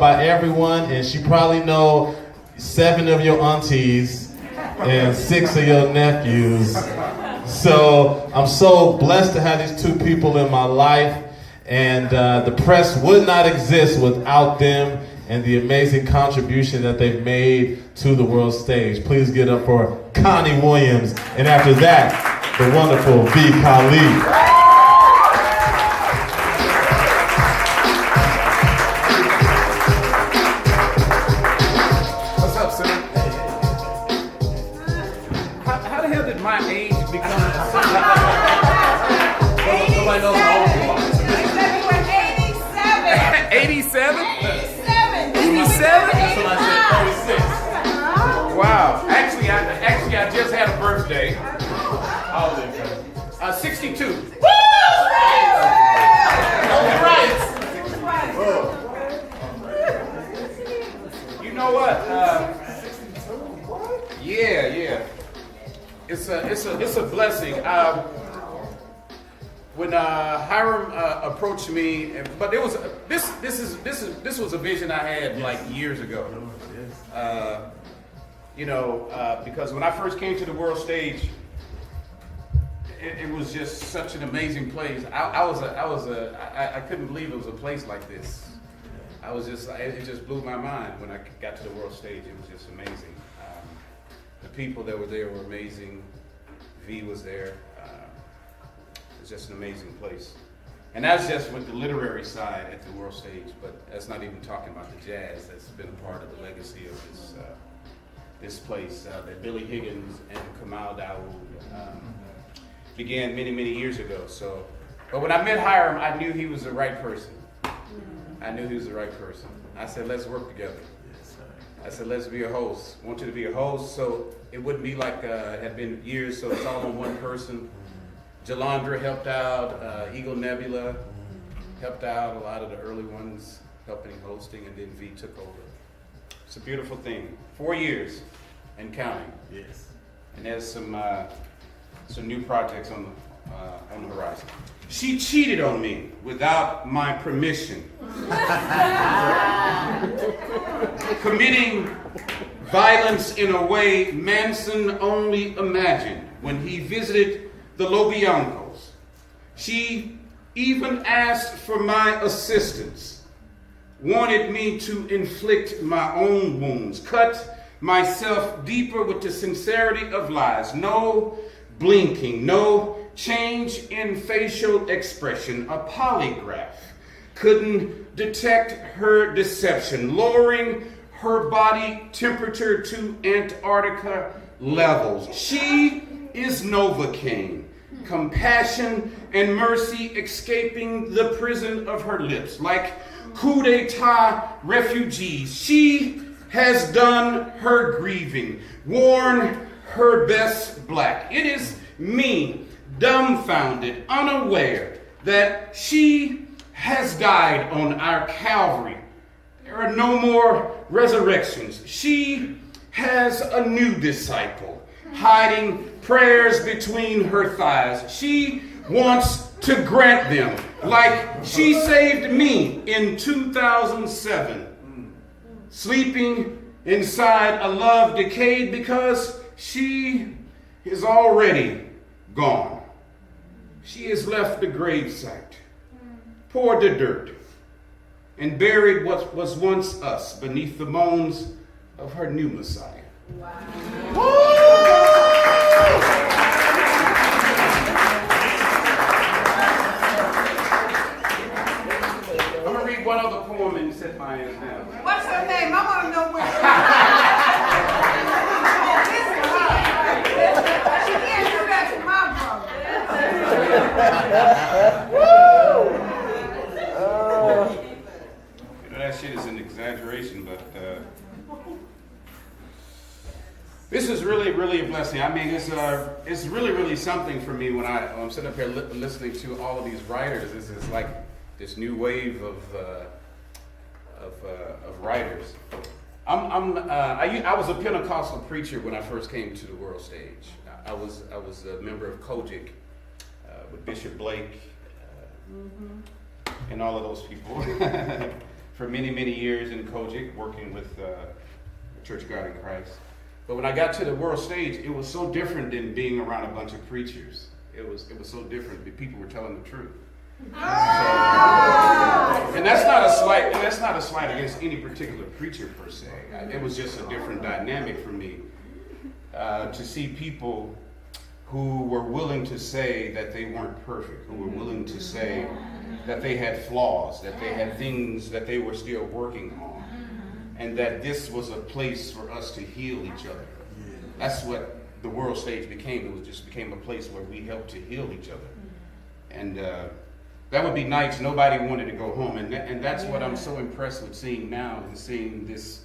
by everyone, and she probably know 7 of your aunties and 6 of your nephews. So I'm so blessed to have these 2 people in my life, and the press would not exist without them and the amazing contribution that they've made to the world stage. Please get up for Connie Williams, and after that, the wonderful V. Khalid. My age become nobody knows how old you are. 87? 87? That's what I said, 36. Wow. Actually, I just had a birthday. How old are you? 62. Woo! You know what? Yeah. It's a blessing. When Hiram approached me, but it was this was a vision I had like years ago. Because when I first came to the world stage, it was just such an amazing place. I couldn't believe it was a place like this. It just blew my mind when I got to the world stage. It was just amazing. The people that were there were amazing. V was there. It's just an amazing place. And that's just with the literary side at the world stage, but that's not even talking about the jazz that's been a part of the legacy of this place that Billy Higgins and Kamal Daoud began many, many years ago. But when I met Hiram, I knew he was the right person. I said, let's work together. I said, let's be a host. I want you to be a host, so it wouldn't be like it had been years, so it's all on one person. Jalandra helped out, Eagle Nebula helped out, a lot of the early ones helping hosting, and then V took over. It's a beautiful thing. 4 years and counting. Yes. And there's some new projects on the horizon. She cheated on me without my permission. Committing violence in a way Manson only imagined when he visited the Lobiancos. She even asked for my assistance, wanted me to inflict my own wounds, cut myself deeper with the sincerity of lies. No blinking, no change in facial expression. A polygraph couldn't detect her deception, lowering her body temperature to Antarctica levels. She is Novocaine, compassion and mercy escaping the prison of her lips. Like coup d'etat refugees, she has done her grieving, worn her best black. It is me, dumbfounded, unaware that she has died on our Calvary. There are no more resurrections. She has a new disciple, hiding prayers between her thighs. She wants to grant them, like she saved me in 2007, sleeping inside a love decayed because she is already gone. She has left the gravesite, poured the dirt, and buried what was once us beneath the bones of her new Messiah. Wow. I'm going to read one other poem and set my hands down. What's her name? I want to know what she can't do that to my brother. That shit is an exaggeration, but this is really, really a blessing. I mean, it's really, really something for me when I'm sitting up here listening to all of these writers. This is like this new wave of writers. I was a Pentecostal preacher when I first came to the world stage. I was a member of Kojic with Bishop Blake and all of those people. for many, many years in Kojic, working with Church of God in Christ. But when I got to the world stage, it was so different than being around a bunch of preachers. It was so different. People were telling the truth. So, and that's not a slight. And that's not a slight against any particular preacher per se. It was just a different dynamic for me to see people who were willing to say that they weren't perfect, who were willing to say that they had flaws, that they had things that they were still working on, and that this was a place for us to heal each other. That's what the world stage became. It just became a place where we helped to heal each other. And that would be nights nobody wanted to go home. And that's what I'm so impressed with seeing now, and seeing this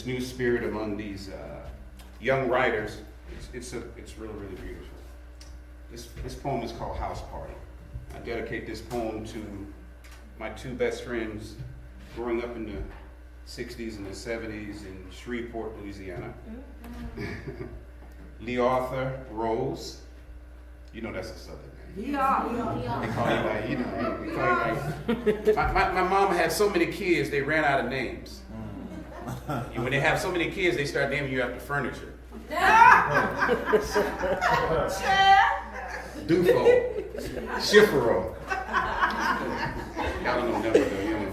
new spirit among these young writers. It's really, really beautiful. This poem is called House Party. I dedicate this poem to my two best friends growing up in the 60s and the 70s in Shreveport, Louisiana. Lee Arthur Rose. You know that's a Southern name. Yeah. They call you like, my mom had so many kids, they ran out of names. And when they have so many kids, they start naming you after furniture. Dufo, Schifero. Y'all don't know never though, you know.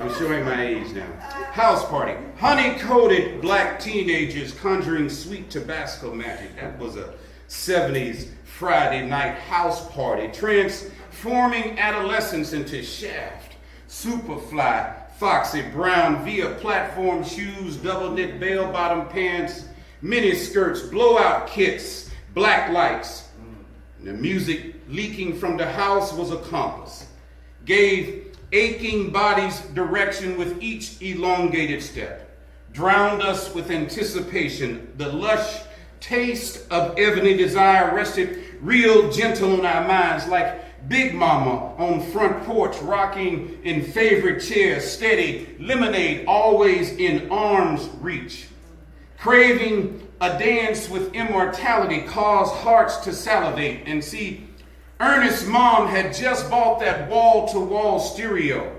I'm showing my age now. House Party. Honey-coated black teenagers conjuring sweet Tabasco magic. That was a 70s Friday night house party, transforming adolescence into Shaft, Superfly, Foxy Brown via platform shoes, double knit bell-bottom pants, mini skirts, blowout kits, black lights. The music leaking from the house was a compass, gave aching bodies direction with each elongated step, drowned us with anticipation. The lush taste of ebony desire rested real gentle on our minds, like Big Mama on front porch, rocking in favorite chairs, steady, lemonade always in arm's reach. Craving a dance with immortality caused hearts to salivate and see. Ernest's mom had just bought that wall-to-wall stereo.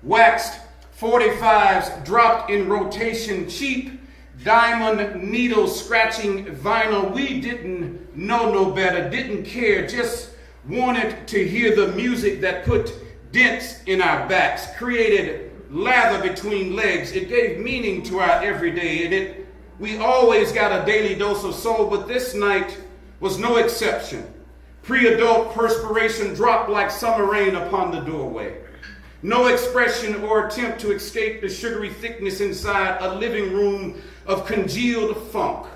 Waxed 45s dropped in rotation, cheap diamond needle scratching vinyl. We didn't know no better, didn't care, just wanted to hear the music that put dents in our backs, created lather between legs. It gave meaning to our everyday, and we always got a daily dose of soul, but this night was no exception. Pre-adult perspiration dropped like summer rain upon the doorway. No expression or attempt to escape the sugary thickness inside a living room of congealed funk,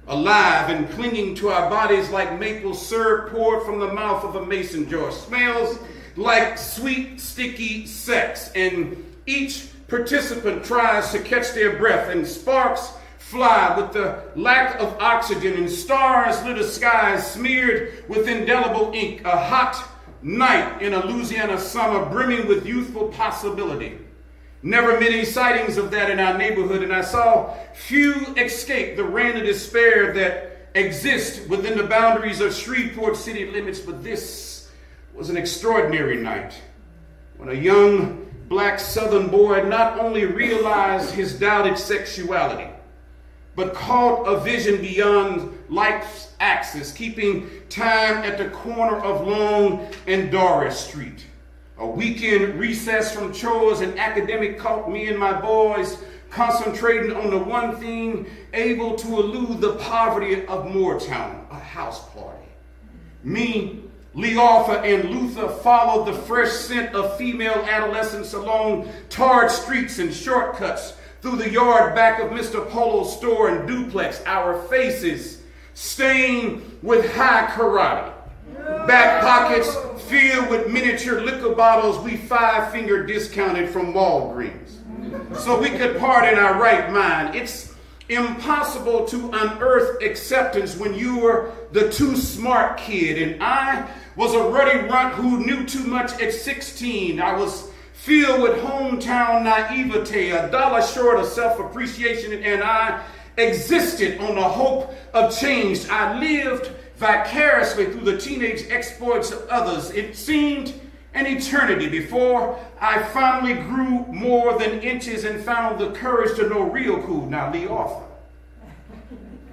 alive and clinging to our bodies like maple syrup poured from the mouth of a mason jar. Smells like sweet, sticky sex, and each participant tries to catch their breath, and sparks fly with the lack of oxygen, and stars lit the skies smeared with indelible ink. A hot night in a Louisiana summer brimming with youthful possibility. Never many sightings of that in our neighborhood, and I saw few escape the rain of despair that exists within the boundaries of Shreveport city limits. But this was an extraordinary night when a young black Southern boy not only realized his doubted sexuality, but caught a vision beyond life's axis, keeping time at the corner of Long and Doris Street. A weekend recess from chores and academic caught me and my boys concentrating on the one thing, able to elude the poverty of Moortown, a house party. Me, Lee Arthur, and Luther followed the fresh scent of female adolescence along tarred streets and shortcuts through the yard back of Mr. Polo's store and duplex, our faces stained with high karate. Back pockets filled with miniature liquor bottles we five-finger discounted from Walgreens, so we could part in our right mind. It's impossible to unearth acceptance when you were the too smart kid, and I was a ruddy runt who knew too much at 16. I was filled with hometown naivete, a dollar short of self-appreciation, and I existed on the hope of change. I lived vicariously through the teenage exploits of others. It seemed an eternity before I finally grew more than inches and found the courage to know real cool. Now, Lee Arthur.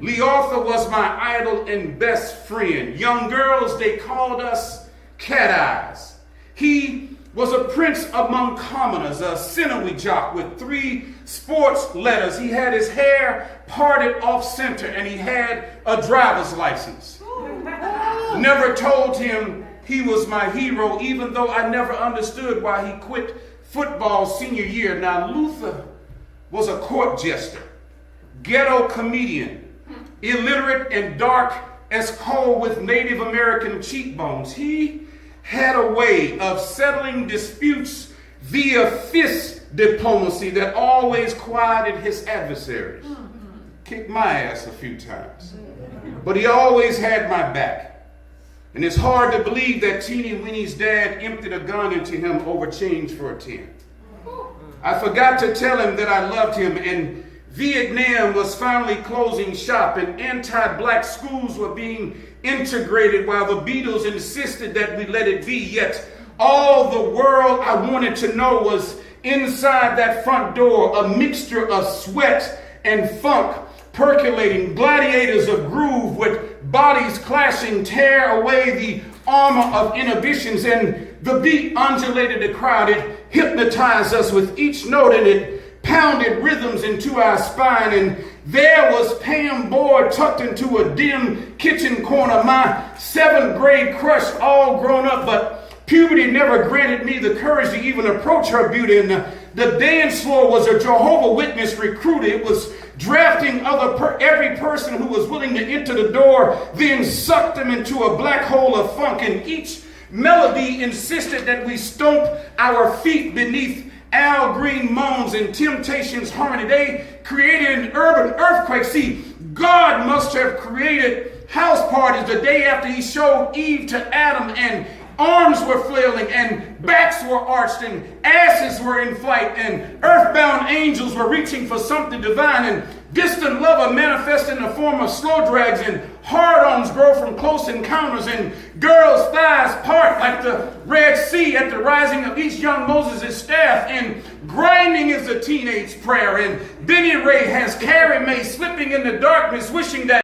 Lee Arthur was my idol and best friend. Young girls, they called us Cat Eyes. He was a prince among commoners, a sinewy jock with 3 sports letters. He had his hair parted off center and he had a driver's license. Never told him he was my hero, even though I never understood why he quit football senior year. Now, Luther was a court jester, ghetto comedian, illiterate and dark as coal with Native American cheekbones. He had a way of settling disputes via fist diplomacy that always quieted his adversaries. Kicked my ass a few times, but he always had my back. And it's hard to believe that Teeny Winnie's dad emptied a gun into him over change for a 10. I forgot to tell him that I loved him, and Vietnam was finally closing shop, and anti-black schools were being integrated while the Beatles insisted that we let it be. Yet all the world I wanted to know was inside that front door, a mixture of sweat and funk percolating, gladiators of groove with bodies clashing, tear away the armor of inhibitions, and the beat undulated the crowd. It hypnotized us with each note, and it pounded rhythms into our spine. And there was Pam Boyd tucked into a dim kitchen corner, my 7th grade crush, all grown up, but puberty never granted me the courage to even approach her beauty. And the dance floor was a Jehovah Witness recruiter. It was drafting every person who was willing to enter the door, then sucked them into a black hole of funk. And each melody insisted that we stomp our feet beneath Al Green moans and Temptations harmony. They created an urban earthquake. See, God must have created house parties the day after he showed Eve to Adam, and arms were flailing and backs were arched and asses were in flight and earthbound angels were reaching for something divine, and distant lover manifest in the form of slow drags, and hard-ons grow from close encounters, and girls' thighs part like the Red Sea at the rising of each young Moses' staff, and grinding is a teenage prayer, and Benny Ray has Carrie Mae slipping in the darkness wishing that